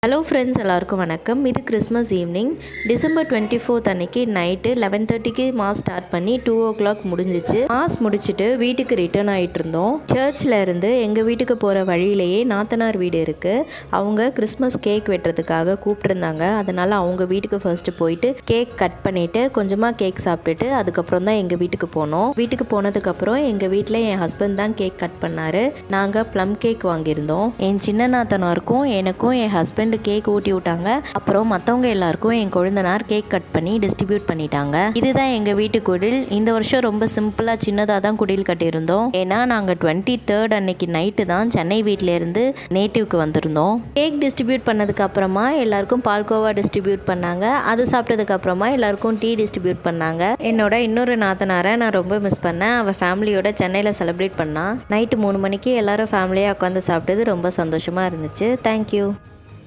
Hello friends, எல்லாருக்கும் வணக்கம். இது கிறிஸ்மஸ் ஈவினிங் டிசம்பர் 24 அன்னைக்கு நைட்டு 11:30க்கு மாஸ் ஸ்டார்ட் பண்ணி 2 o'clock முடிஞ்சிச்சு. மாஸ் முடிச்சுட்டு வீட்டுக்கு ரிட்டர்ன் ஆகிட்டு இருந்தோம். சர்ச்சில் இருந்து எங்கள் வீட்டுக்கு போகிற வழியிலேயே நாத்தனார் வீடு இருக்குது. அவங்க கிறிஸ்மஸ் கேக் வெட்டுறதுக்காக கூப்பிட்டுருந்தாங்க. அதனால் அவங்க வீட்டுக்கு ஃபர்ஸ்ட்டு போயிட்டு கேக் கட் பண்ணிவிட்டு கொஞ்சமாக கேக் சாப்பிட்டுட்டு அதுக்கப்புறம் தான் எங்கள் வீட்டுக்கு போனோம். வீட்டுக்கு போனதுக்கப்புறம் எங்கள் வீட்டில் என் ஹஸ்பண்ட் தான் கேக் கட் பண்ணார். நாங்கள் ப்ளம் கேக் வாங்கியிருந்தோம். என் சின்ன நாத்தனாருக்கும் எனக்கும் என் ஹஸ்பண்ட் கேக் ஊட்டி விட்டாங்க. அப்புறம் மற்றவங்க எல்லாருக்கும் என் கொழுந்தனார் கேக் கட் பண்ணி டிஸ்ட்ரிபியூட் பண்ணிட்டாங்க. இதுதான் எங்கள் வீட்டு குடில். இந்த வருஷம் ரொம்ப சிம்பிளாக சின்னதாக தான் குடில் கட்டியிருந்தோம். ஏன்னா நாங்கள் 23rd அன்னைக்கு நைட்டு தான் சென்னை வீட்டிலேருந்து நேட்டிவ்க்கு வந்திருந்தோம். கேக் டிஸ்ட்ரிபியூட் பண்ணதுக்கு அப்புறமா எல்லாருக்கும் பால்கோவா டிஸ்ட்ரிபியூட் பண்ணாங்க. அது சாப்பிட்டதுக்கு அப்புறமா எல்லாருக்கும் டீ டிஸ்ட்ரிபியூட் பண்ணாங்க. என்னோட இன்னொரு நாத்தனாரை நான் ரொம்ப மிஸ் பண்ணேன். அவள் ஃபேமிலியோட சென்னையில் செலிப்ரேட் பண்ணா. நைட்டு 3 மணிக்கு எல்லாரும் ஃபேமிலியாக உட்காந்து சாப்பிட்டது ரொம்ப சந்தோஷமாக இருந்துச்சு. தேங்க்யூ.